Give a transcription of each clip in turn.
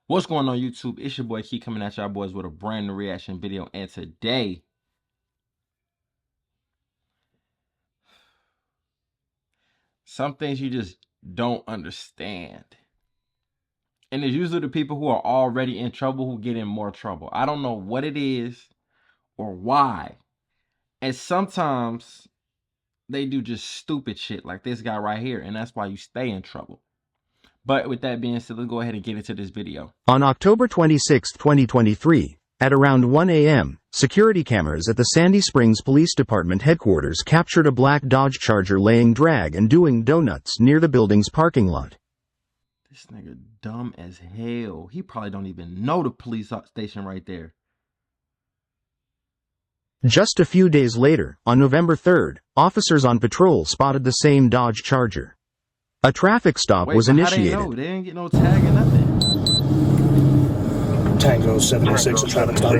What's going on, YouTube? It's your boy Key coming at y'all boys with a brand new reaction video. And today, some things you just don't understand. And it's usually the people who are already in trouble who get in more trouble. I don't know what it is or why. And sometimes they do just stupid shit like this guy right here. And that's why you stay in trouble. But with that being said, let's go ahead and get into this video. On October 26, 2023, at around 1 a.m., security cameras at the Sandy Springs Police Department headquarters captured a black Dodge Charger laying drag and doing donuts near the building's parking lot. This nigga dumb as hell. He probably don't even know the police station right there. Just a few days later, on November 3rd, officers on patrol spotted the same Dodge Charger. A traffic stop was initiated. How they know? They didn't get no tag or nothing. Tango 76, a traffic stop.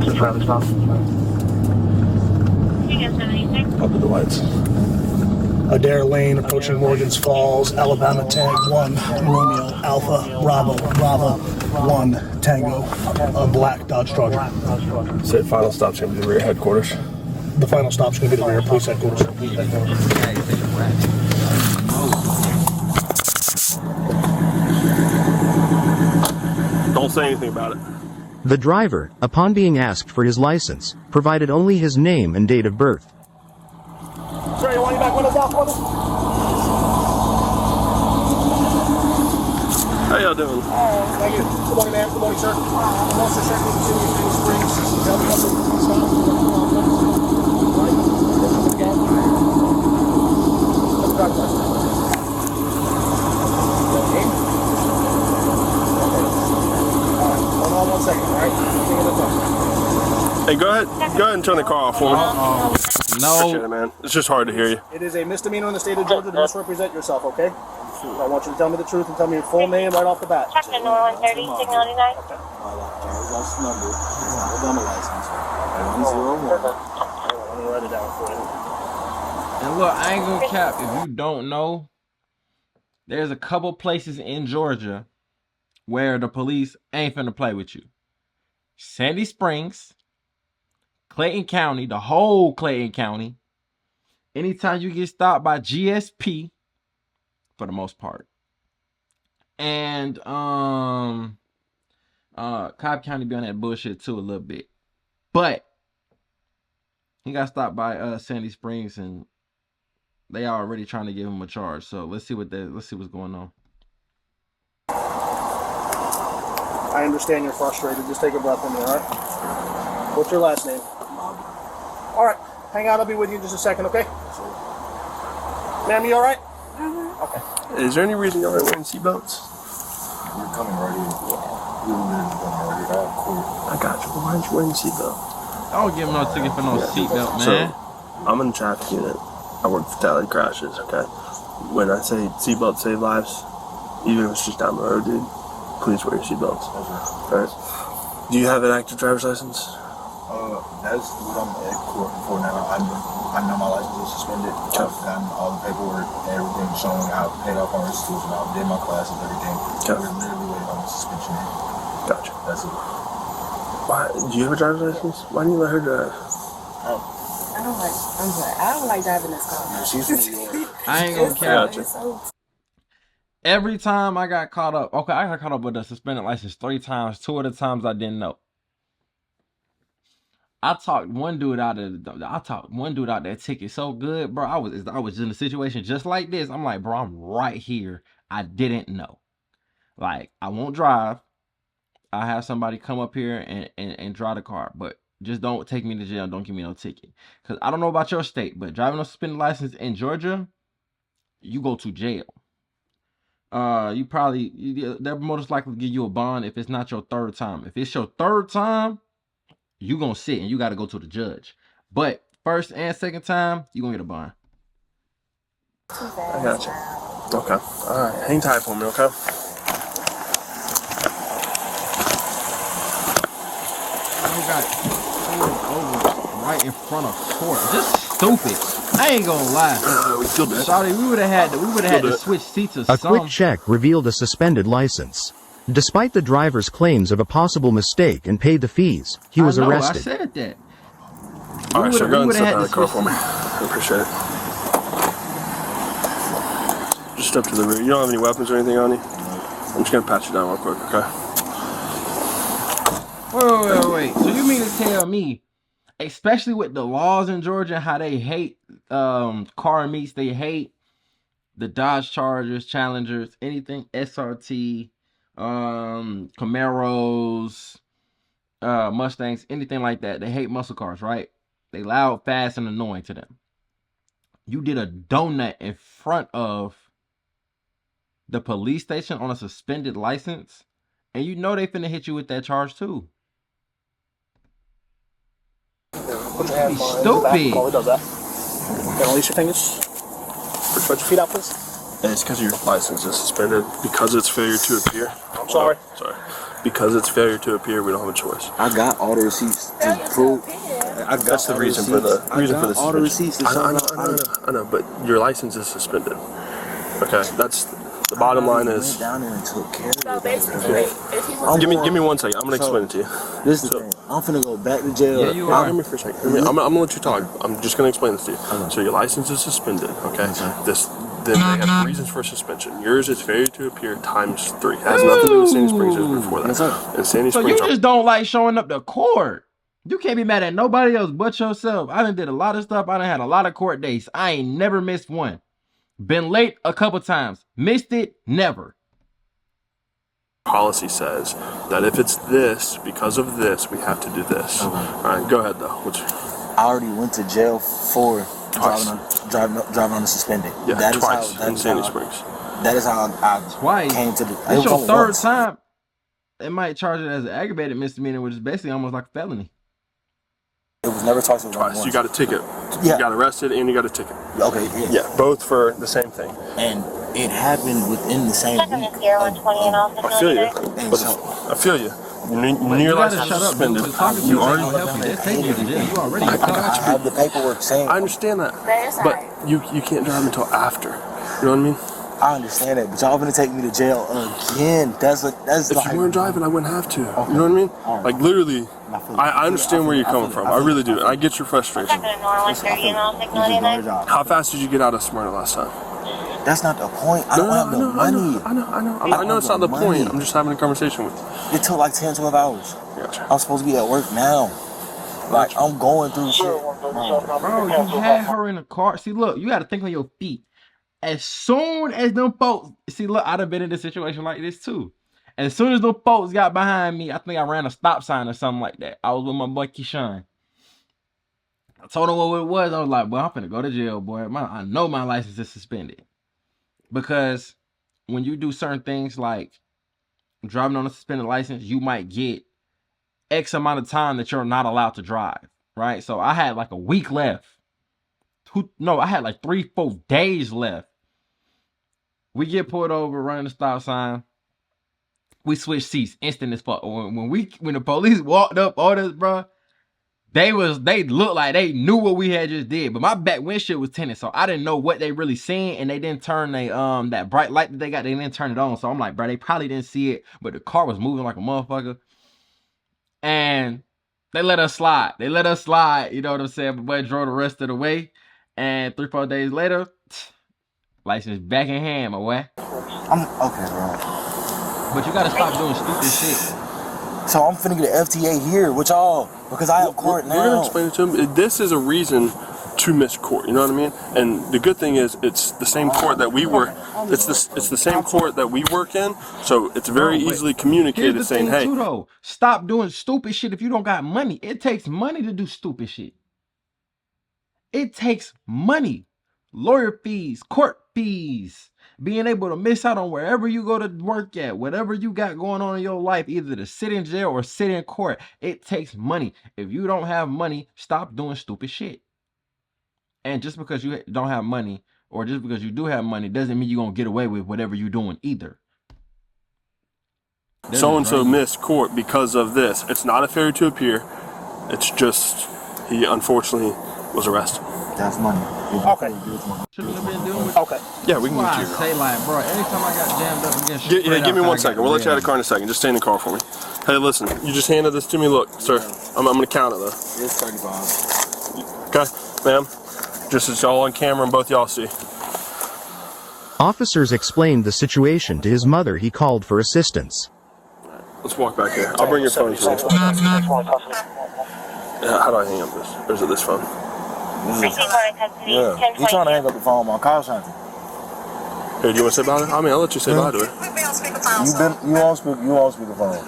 Up to the lights. Adair Lane, approaching Morgan's Falls, Alabama, tag 1, Romeo, Alpha, Bravo, 1, Tango, a black Dodge Charger. Said final stop's going to be the rear headquarters. The final stop's going to be the rear police headquarters. Don't say anything about it. The driver, upon being asked for his license, provided only his name and date of birth. Sir, you want your back windows off for me? How y'all doing? Thank you. Good morning, ma'am. Good morning, sir. Officer Sheffield, City of Sandy Springs. Tell me something. Stop. Right. Again. Let's drive license. Okay. Hold on 1 second, all right? Hey, go ahead and turn the car off for me. No. Appreciate it, man. It's just hard to hear you. It is a misdemeanor in the state of Georgia to misrepresent yourself, okay? I want you to tell me the truth and tell me your full name right off the bat. Captain 130, signal 99. Driver's license number, Alabama license, 101. Let me write it down for you. And look, I ain't gonna cap. If you don't know, there's a couple places in Georgia where the police ain't finna play with you. Sandy Springs, Clayton County, the whole Clayton County. Anytime you get stopped by GSP, for the most part. And Cobb County be on that bullshit too a little bit. But he got stopped by Sandy Springs and they are already trying to give him a charge. So let's see what's going on. I understand you're frustrated. Just take a breath in me, all right? What's your last name? All right. Hang on. I'll be with you in just a second, okay? Ma'am, you all right? Okay. Is there any reason y'all aren't wearing seatbelts? We're coming right here. We were literally coming right here. All cool. I got you. But why aren't you wearing a seatbelt? I don't give him no ticket for no seatbelt, man. So, I'm in the traffic unit. I work fatality crashes, okay? When I say seatbelts save lives, even if it's just down the road, dude, please wear your seatbelts. Alright? Do you have an active driver's license? That's what I'm at court for now. I know my license is suspended. I've gotten all the paperwork, everything showing I paid off on restitution. I did my classes, everything. We're literally waiting on the suspension. Gotcha. That's it. Why? Do you have a driver's license? Why didn't you let her drive? I don't like driving this car. She's from New York. I ain't gonna cap. Gotcha. Every time I got caught up, okay, I got caught up with a suspended license 3 times. 2 of the times I didn't know. I talked one dude out that ticket so good, bro. I was in a situation just like this. I'm like, bro, I'm right here. I didn't know. Like, I won't drive. I have somebody come up here and drive the car, but just don't take me to jail. Don't give me no ticket. Because I don't know about your state, but driving a suspended license in Georgia, you go to jail. They're most likely to give you a bond if it's not your 3rd time. If it's your 3rd time, you gonna sit and you gotta go to the judge. But 1st and 2nd time, you gonna get a bond. I got you. Okay. Alright. Hang tight for me, okay? I got pulled over right in front of court. Just stupid. I ain't gonna lie. We still did. Shawty, we would have had to switch seats or A something. quick check revealed a suspended license. Despite the driver's claims of a possible mistake and paid the fees, he was arrested. I said that. All right, sir, go ahead and step out of the car switch for me. I appreciate it. Just step to the rear. You don't have any weapons or anything on you? I'm just going to pat you down real quick, okay? Wait. So you mean to tell me, especially with the laws in Georgia, how they hate car meets, they hate the Dodge Chargers, Challengers, anything SRT, Camaros, Mustangs, anything like that. They hate muscle cars, right? They loud, fast, and annoying to them. You did a donut in front of the police station on a suspended license, and you know they finna hit you with that charge too. Stupid. While he does that. Can release your fingers. Put your feet out, please. It's because your license is suspended. Because it's failure to appear. I'm sorry. Sorry. Because it's failure to appear, we don't have a choice. I got all the receipts to prove. That's the reason for the all the receipts. I know, but your license is suspended. Okay, that's the bottom line is. Went down there and took care So of it. basically, if he was Give me 1 second. I'm gonna explain it to you. This is the thing. I'm finna go back to jail. Yeah, you are. Give me for a second. I'm gonna let you talk. I'm just gonna explain this to you. So your license is suspended. Okay. Then they have reasons for suspension. Yours is failure to appear times 3. It has nothing to do with Sandy Springs. It was before that. And Sandy So Springs. you just don't like showing up to court. You can't be mad at nobody else but yourself. I done did a lot of stuff. I done had a lot of court dates. I ain't never missed one. Been late a couple times. Missed it, never. Policy says that if it's this, because of this, we have to do this. All right, go ahead though. I already went to jail for driving on the suspended. Yeah, That is twice how, in Sandy Springs. That is how I Twice. came to the. It's your only third once. time. They might charge it as an aggravated misdemeanor, which is basically almost like a felony. It was never twice. It was only Twice. once. You got a ticket. Yeah. You got arrested and you got a ticket. Okay. Yeah. Yeah, both for the same thing. And it happened within the same second week. is 120 and all I feel you. 699. But I feel you. Your You gotta license shut is up. suspended. Dude. Talking to You you already. ain't gonna help you. They're taking you to jail. You already. I got you. I have the paperwork saying. I understand that. That's But alright. you can't drive until after. You know what I mean? I understand that, but y'all gonna take me to jail again. That's If like. you weren't driving, I wouldn't have to. You know what I mean? Like literally, I understand where you're coming from. I really do. I get your frustration. Second and 130 and all 699. How fast did you get out of Smyrna last time? That's not the point. I don't have the money. I know it's not the point. I'm just having a conversation with you. It took like 10, 12 hours. Gotcha. I'm supposed to be at work now. Like, I'm going through shit. Bro, you had her in the car. See, look, you got to think on your feet. As soon as them folks, see, look, I'd have been in a situation like this too. As soon as them folks got behind me, I think I ran a stop sign or something like that. I was with my boy Keyshawn. I told him what it was. I was like, boy, I'm finna go to jail, boy. I know my license is suspended. Because when you do certain things like driving on a suspended license, you might get X amount of time that you're not allowed to drive, right? So I had like a week left. I had like 3-4 days left. We get pulled over, running the stop sign. We switch seats instant as fuck. When the police walked up on us, bro, they looked like they knew what we had just did. But my back windshield was tinted, so I didn't know what they really seen, and they didn't turn that bright light that they got. They didn't turn it on. So I'm like, bro, they probably didn't see it, but the car was moving like a motherfucker, and they let us slide. You know what I'm saying? But boy drove the rest of the way. And 3-4 days later, license back in hand, my boy. I'm okay, bro. But you gotta stop doing stupid shit. So I'm finna get an FTA here with y'all because I have court We're gonna now. explain it to him. This is a reason to miss court. You know what I mean? And the good thing is, it's the same court that we work. It's the same court that we work in. So it's very easily communicated, Here's the saying, thing "Hey, too, though. Stop doing stupid shit if you don't got money. It takes money to do stupid shit. It takes money. Lawyer fees, court fees, being able to miss out on wherever you go to work at, whatever you got going on in your life, either to sit in jail or sit in court. It takes money. If you don't have money, stop doing stupid shit. And just because you don't have money, or just because you do have money, doesn't mean you're going to get away with whatever you're doing either. so-and-so missed court because of this." It's not a failure to appear. It's just he unfortunately was arrested. That's money. Okay. Shouldn't have been doing with. Okay. Yeah, we can Why I get you. say like, bro, anytime I got jammed up against. Yeah, give me 1 second. We'll let you out of the car in a second. Just stay in the car for me. Hey, listen, you just handed this to me. Look, sir, I'm gonna count it though. It's 35. Okay, ma'am. Just as y'all on camera and both y'all see. Officers explained the situation to his mother. He called for assistance. Let's walk back here. I'll bring your phone to you. How do I hang up this? Or is it this phone? Yeah. He trying to hang up the phone. My car center. Here, do you want to say bye to her? I mean, I'll let you say bye to her. You on speakerphone.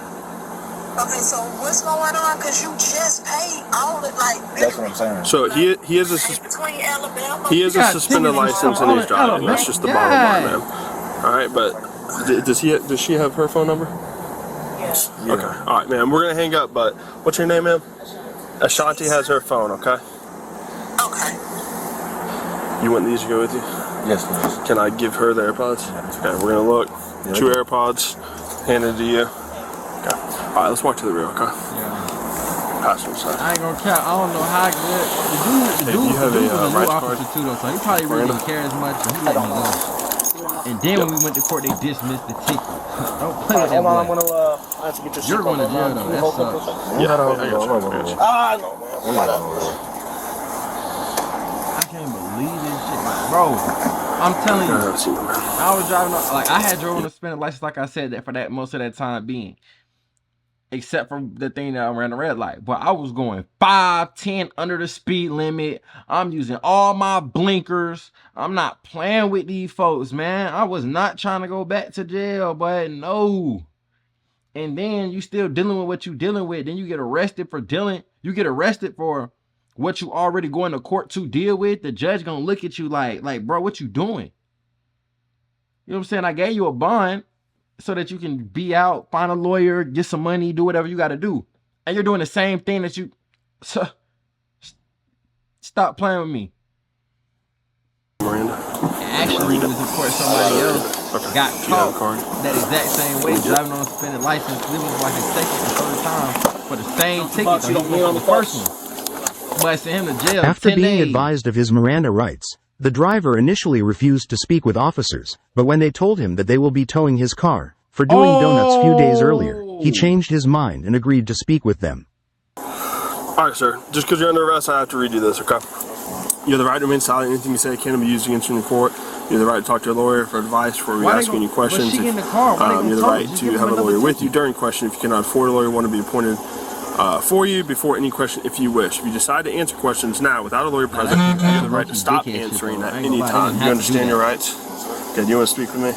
Okay, so what's going on? Because you just paid all it, like. That's what I'm saying. So he is a suspended license and he's driving. That's just the bottom line, man. All right, but does she have her phone number? Yes. Yeah. Okay. All right, man. We're gonna hang up, but what's your name, ma'am? Ashanti has her phone. Okay. Okay. You want these to go with you? Yes, please. Can I give her the AirPods? Okay. We're gonna look. 2 AirPods. Handed to you. Okay. All right. Let's walk to the rear. Okay. Passenger side. I ain't gonna count. I don't know how good. The dude you have was a, a new rights officer card? too, though, so he probably really didn't care as much. But he let me go. And then when we went to court, they dismissed the ticket. Don't play with that boy. I have to get your You're going to jail though. That sucks. Yeah. I know, man. I can't believe this shit, like, bro. I'm telling you, I was driving like I had drove on a suspended license, like I said, that for that most of that time being. Except for the thing that I ran the red light. But I was going 5, 10 under the speed limit. I'm using all my blinkers. I'm not playing with these folks, man. I was not trying to go back to jail, but no. And then you still dealing with what you dealing with. Then you get arrested for dealing. You get arrested for what you already going to court to deal with. The judge gonna look at you like, bro, what you doing? You know what I'm saying? I gave you a bond so that you can be out, find a lawyer, get some money, do whatever you got to do. And you're doing the same thing that you... So, stop playing with me. Miranda. Actually, it was in court somebody else got caught that exact same way, driving on a suspended license. It was like his second or third time for the same ticket. So he went on the first one. But sent him to jail. After 10 being days. advised of his Miranda rights, the driver initially refused to speak with officers, but when they told him that they will be towing his car for doing donuts few days earlier, he changed his mind and agreed to speak with them. All right, sir. Just because you're under arrest, I have to read you this, okay? You have the right to remain silent. Anything you say can't be used against you in court. You have the right to talk to a lawyer for advice before we ask you any questions. You have the right to have a lawyer with you during question. If you cannot afford a lawyer, want to be appointed for you before any question if you wish. If you decide to answer questions now without a lawyer present, you have the right to stop answering at any time. Do you understand your rights? Okay, do you want to speak with me?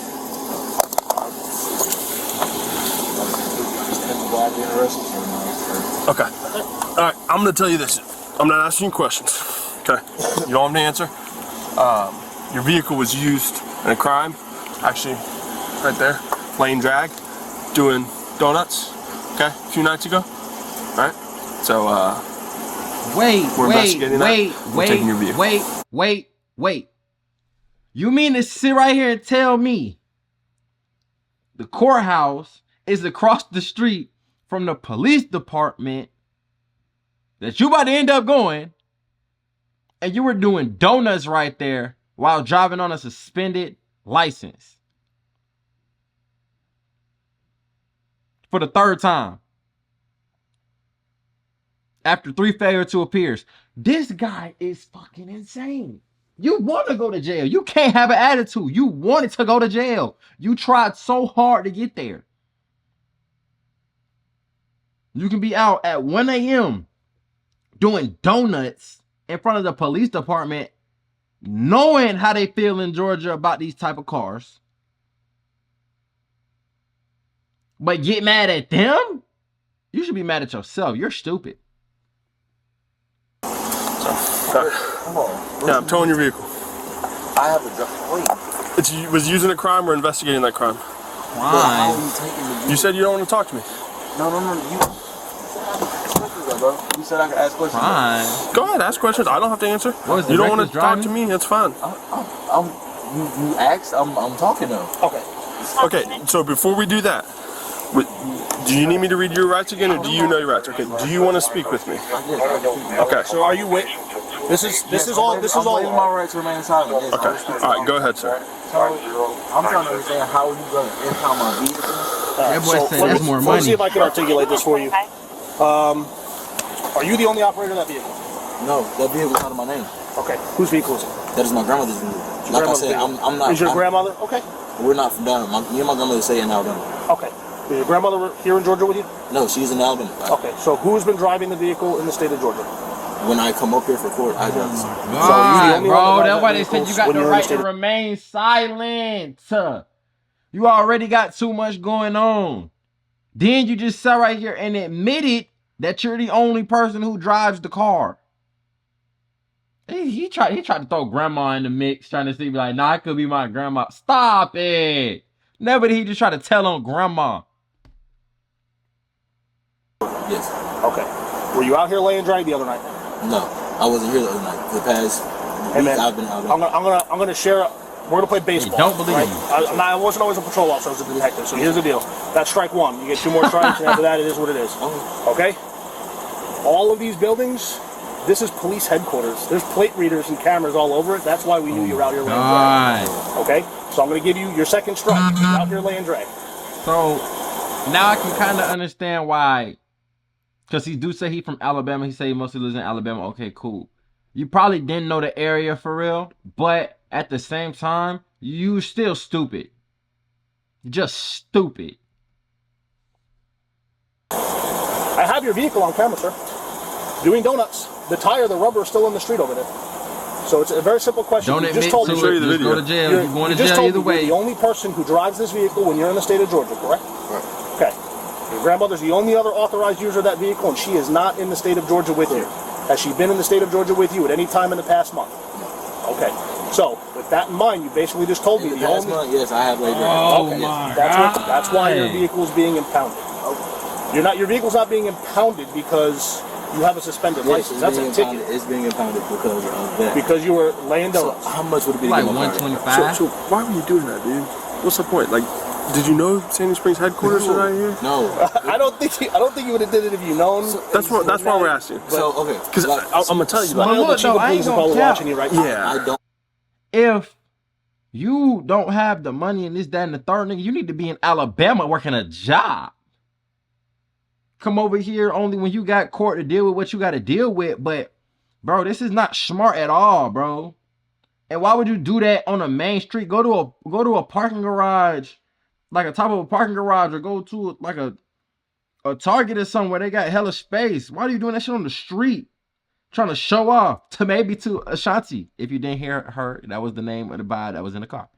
Okay. All right, I'm going to tell you this. I'm not asking you questions. Okay? You don't have to answer. Your vehicle was used in a crime. Actually, right there. Lane drag. Doing donuts. Okay? A few nights ago. Alright? So, we're investigating that. We're taking your vehicle. Wait. You mean to sit right here and tell me the courthouse is across the street from the police department that you about to end up going, and you were doing donuts right there while driving on a suspended license for the third time after 3 failure to appears? This guy is fucking insane. You want to go to jail. You can't have an attitude. You wanted to go to jail. You tried so hard to get there. You can be out at 1 a.m. doing donuts in front of the police department, knowing how they feel in Georgia about these type of cars, but get mad at them? You should be mad at yourself. You're stupid. Yeah, I'm towing your vehicle. I have a wait. It was using a crime or investigating that crime? Crime? You said you don't want to talk to me. No. You said I could ask questions. Crime? Go ahead, ask questions. I don't have to answer. You don't want to talk to me? That's fine. You asked. I'm talking though. Okay, so before we do that, Do you need me to read your rights again, or do you know your rights? Okay. Do you want to speak with me? Okay. So are you with? This is all. This is all. My right to remain silent. Yes, Okay. All right. Go ahead, sir. So, I'm trying to understand how you going to impound my vehicle. That boy said that's more Let me money. see if I can articulate this for you. Are you the only operator of that vehicle? No, that vehicle's not in my name. Okay. Whose vehicle is it? That is my grandmother's vehicle. Like I said, I'm not. Is your grandmother? Okay. We're not from down. Me and my grandmother stay in Alabama. Okay. Is your grandmother here in Georgia with you? No, she's in Alabama. Okay. So who's been driving the vehicle in the state of Georgia? When I come up here for court, I drive. God, only bro, one that that's why they drives said you got when the you're in the right state to of- remain silent. You already got too much going on. Then you just sat right here and admitted that you're the only person who drives the car. He tried to throw grandma in the mix, trying to see, like, nah, it could be my grandma. Stop it. Never did he just try to tell on grandma. Yes. Okay. Were you out here laying drag the other night? No, I wasn't here the other night. The past week I've been out. I'm gonna share. We're gonna play baseball. Don't believe right? me. I wasn't always a patrol officer. I was a detective. So here's the deal. That's strike one. You get 2 more strikes, and after that, it is what it is. Okay. All of these buildings. This is police headquarters. There's plate readers and cameras all over it. That's why we knew you were out here laying drag. Okay? So I'm going to give you your second strike. You're out here laying drag. So now I can kind of understand why. Because he do say he from Alabama. He say he mostly lives in Alabama. Okay, cool. You probably didn't know the area for real. But at the same time, you still stupid. Just stupid. I have your vehicle on camera, sir. Doing donuts. The tire, the rubber is still in the street over there. So it's a very simple question. Don't You admit just told to me. it. Just go to jail. You're going to jail either way. You're the only person who drives this vehicle when you're in the state of Georgia, correct? Right. Okay. Your grandmother's the only other authorized user of that vehicle, and she is not in the state of Georgia with you. Has she been in the state of Georgia with you at any time in the past month? Okay. So, with that in mind, you basically just told me the past month, yes, I have laid Oh okay. my that's why your vehicle is being impounded. Your vehicle's not being impounded because you have a suspended license. That's a ticket. It's being impounded because of that. Because you were laying donuts. So how much would it be? Like to get my car? 125. So why were you doing that, dude? What's the point? Like, did you know Sandy Springs headquarters are right here? No. I don't think you would have did it if you known. That's why we're asking. So okay, Because I'm gonna tell you. Smile, the chief of I ain't police is gonna probably cap. watching you right now. Yeah. I don't. If you don't have the money and this, that, and the third, nigga, you need to be in Alabama working a job. Come over here only when you got court to deal with what you got to deal with. But, bro, this is not smart at all, bro. And why would you do that on a main street? Go to a parking garage, like a top of a parking garage, or go to like a Target or somewhere. They got hella space. Why are you doing that shit on the street? Trying to show off to maybe to Ashanti. If you didn't hear her, that was the name of the buy that was in the car.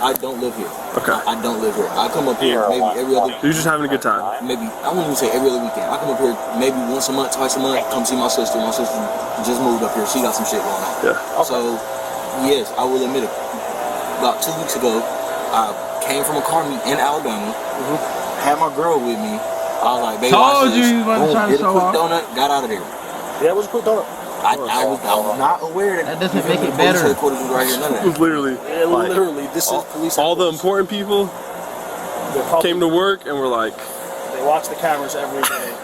I don't live here. Okay. I don't live here. I come up here maybe every other. You're just having a good time. Maybe I wouldn't even say every other weekend. I come up here maybe once a month, twice a month. Come see my sister. My sister just moved up here. She got some shit going on. Yeah. So yes, I will admit it. About 2 weeks ago, I came from a car meet in Alabama. Had my girl with me. I was like, baby, Told you you wasn't trying to did a show quick off. donut, got out of there. Yeah, it was a quick donut. I was not aware That doesn't make it police better. headquarters was right here. None of It was that. literally Yeah, like, literally, this is police. all the headquarters. important people They're probably- came to work and were like, They watch the cameras every day.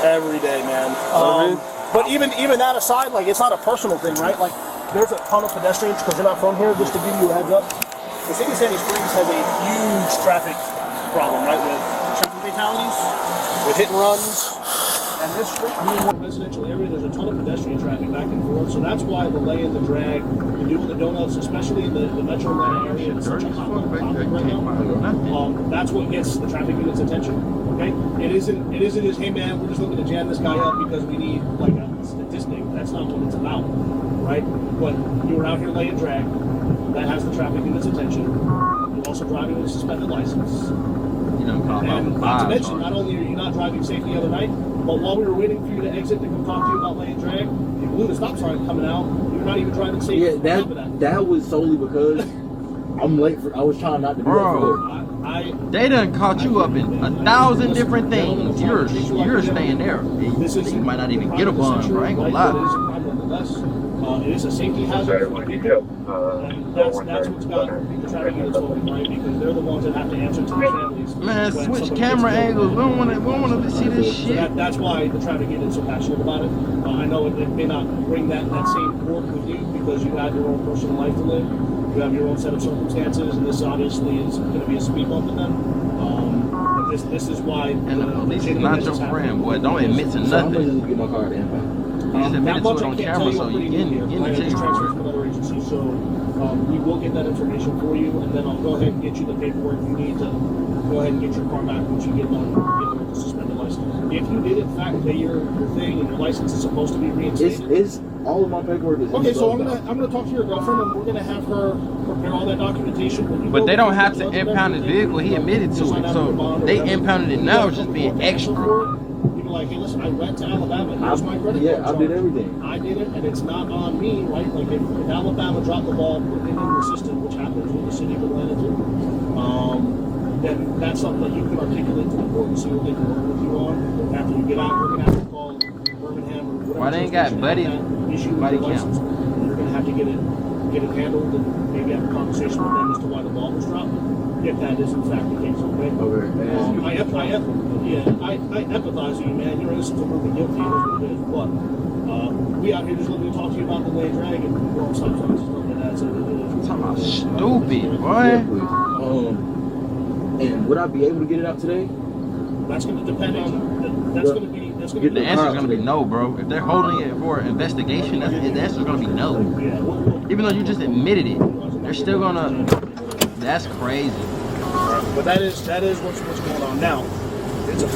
Every day, man. But even that aside, like, it's not a personal thing, right? Like, there's a ton of pedestrians because they're not from here. Just to give you a heads up, the city of Sandy Springs has a huge traffic problem, right? With traffic fatalities, with hit and runs. And this street, residential area, there's a ton of pedestrian traffic back and forth. So that's why the lay and the drag, the doing the donuts, especially in the metro Atlanta area, it's such a hot topic right now. That's what gets the traffic unit's attention. Okay, it isn't just, hey man, we're just looking to jam this guy up because we need like a statistic. That's not what it's about, right? But you were out here laying drag. That has the traffic unit's attention. You're also driving with a suspended license. And not to mention, not only are you not driving safe the other night, but while we were waiting for you to exit to come talk to you about laying drag, you blew the stop sign coming out. You're not even driving safe. Yeah, that was solely because I'm late for. I was trying not to be late for work. They done caught you up in 1,000 different things. You're staying there. You might not even get a bond, bro. I ain't gonna lie. It is a safety hazard for people, and that's what's got the traffic units voting, right? Because they're the ones that have to answer to the families. Man, when switch somebody camera gets killed. angles. We don't want to see this So shit. that's why the traffic unit is so passionate about it. I know it may not bring that same port with you because you have your own personal life to live. You have your own set of circumstances, and this obviously is going to be a speed bump to them. But this is why. And the police is not your friend, boy. Don't admit to nothing. Get my card in. You just admitted to it on camera, so you getting I the just ticket transferred for from another agency, so we will get that information for you, and then I'll go ahead and get you the paperwork you need to go ahead and get your car back once you get done with the suspended license. If you did in fact pay your thing and your license is supposed to be reinstated, It's all of my paperwork is okay. So I'm gonna talk to your girlfriend, and we're gonna have her prepare all that documentation. When you But go they don't through have the to bloods and impound his everything, vehicle. He admitted to sign it, out so your bond or they whatever. impounded it now, just being extra. You be like, hey, listen, I went to Alabama. Here's my credit card I did charge. everything. I did it, and it's not on me, right? Like if Alabama dropped the ball, put it in the system, which happens with the city of Atlanta too, then that's something that you can articulate to the court and see what they can work with you on. After you get out, you're gonna have to call Birmingham or whatever. Why they ain't got buddy body cams? You're gonna have to get it handled and maybe have a conversation with them as to why the ball was dropped. If that is in fact the case, okay? I empathize with you, man. You're innocent until proven guilty, is what it is. But we out here just looking to talk to you about the lane drag and wrong stop signs and stuff like that. So Talking about stupid, boy. And would I be able to get it out today? that's going to depend on. That's going to be. The answer's gonna be no, bro. If they're holding it for investigation, the answer's gonna be no. Even though you just admitted it, they're still gonna. That's crazy. But that is what's going on now. It's a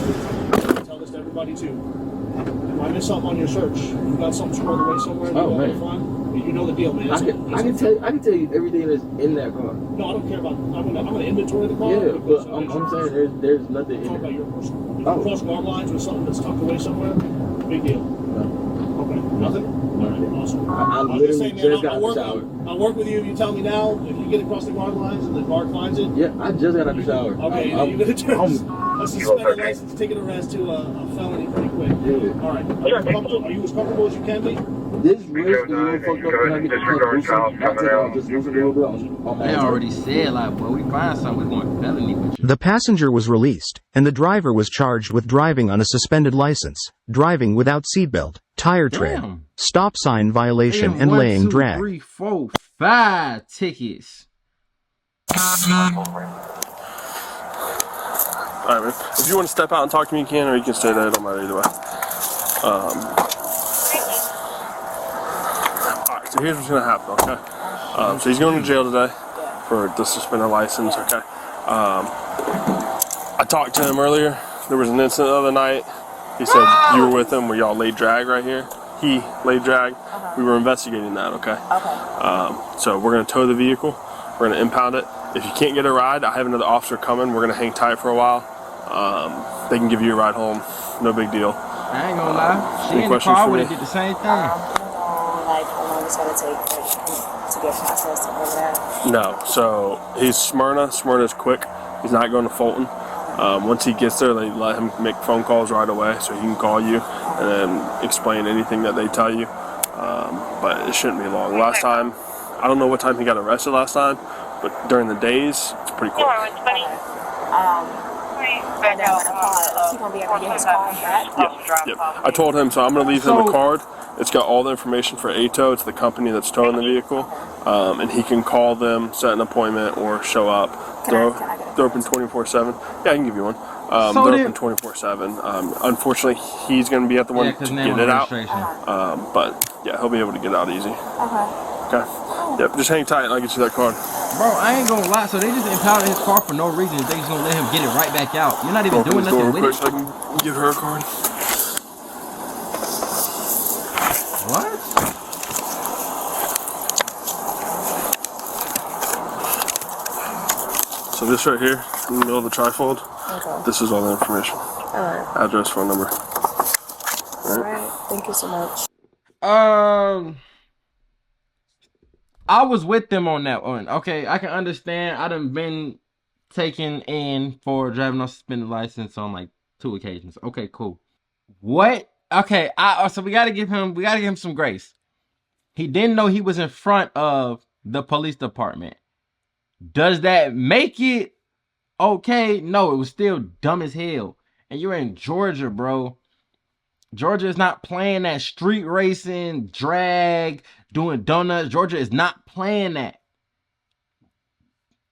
tell this to everybody too. If I miss something on your search, you got something squared away somewhere. Oh man, you know the deal, man. I can tell you everything that's in that car. No, I don't care about. I'm gonna inventory the car. Yeah, but I'm saying there's nothing in Talk it. about your personal. If you cross guard lines with something that's tucked away somewhere, big deal. No. Okay, nothing. All right, awesome. I literally just got out the shower. I'll work with you if you tell me now. If you get across the guard lines and the guard finds it. Yeah, I just got out the shower. Okay, you're gonna turn a suspended license, taking a arrest to a felony pretty quick. Yeah. All right. Are you as comfortable as you can be? This wrist is a little fucked up and I get the cut loosened. I'll take it out just loosen a little bit. They already said, like, boy, we find something, we going felony with you. The passenger was released, and the driver was charged with driving on a suspended license, driving without seatbelt, tire tread, Damn. stop sign violation, and 1, laying 2, drag. 3, 4, 5 tickets. Alright, man. If you want to step out and talk to me, you can, or you can stay there. It don't matter either way. Alright, so here's what's going to happen, okay? So he's going to jail today for the suspended license, okay? I talked to him earlier. There was an incident the other night. He said you were with him where y'all laid drag right here. He laid drag. We were investigating that, okay? So we're going to tow the vehicle. We're going to impound it. If you can't get a ride, I have another officer coming. We're going to hang tight for a while. They can give you a ride home. No big deal. I ain't gonna lie. She Any in the questions car for would me? have did the same thing. Like, how long it's gonna take to get processed and all that? No. So he's Smyrna. Smyrna's quick. He's not going to Fulton. Once he gets there, they let him make phone calls right away so he can call you and then explain anything that they tell you. But it shouldn't be long. Last time, I don't know what time he got arrested last time, but during the days, it's pretty quick. And then when is he gonna be able to get his car back? Yep. I told him, so I'm going to leave him a card. It's got all the information for ATO. It's the company that's towing the vehicle. And he can call them, set an appointment, or show up. They're open 24/7. Yeah, I can give you one. They're open 24/7. Unfortunately, he's going to be at the one to get it out. But yeah, he'll be able to get out easy. Okay. Yep, just hang tight and I'll get you that card. Bro, I ain't gonna lie. So they just impounded his car for no reason. They just gonna let him get it right back out. You're not even doing nothing with it. So I can give her a card. What? So this right here, in the middle of the trifold, this is all the information. Alright. Address, phone number. Alright. Thank you so much. I was with them on that one. Okay, I can understand. I done been taken in for driving on suspended license on like 2 occasions. Okay, cool. What? Okay, so we gotta give him some grace. He didn't know he was in front of the police department. Does that make it okay? No, it was still dumb as hell. And you're in Georgia, bro. Georgia is not playing that street racing, drag, doing donuts. Georgia is not playing that.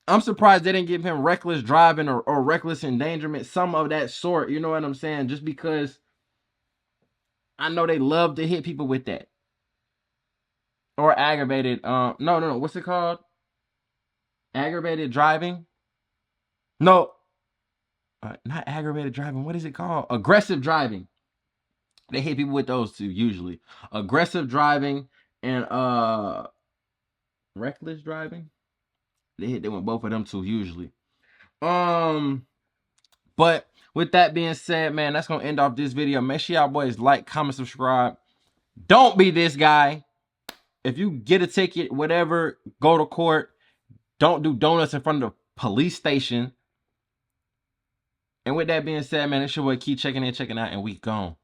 I'm surprised they didn't give him reckless driving or reckless endangerment, some of that sort. You know what I'm saying? Just because I know they love to hit people with that. Or aggravated, no. What's it called? Aggravated driving? No. Not aggravated driving. What is it called? Aggressive driving. They hit people with those two usually. Aggressive driving and reckless driving. They went both of them two usually. But with that being said, man, that's gonna end off this video. Make sure y'all boys like, comment, subscribe. Don't be this guy. If you get a ticket, whatever, go to court. Don't do donuts in front of the police station. And with that being said, man, it's your boy Key checking in, checking out, and we gone.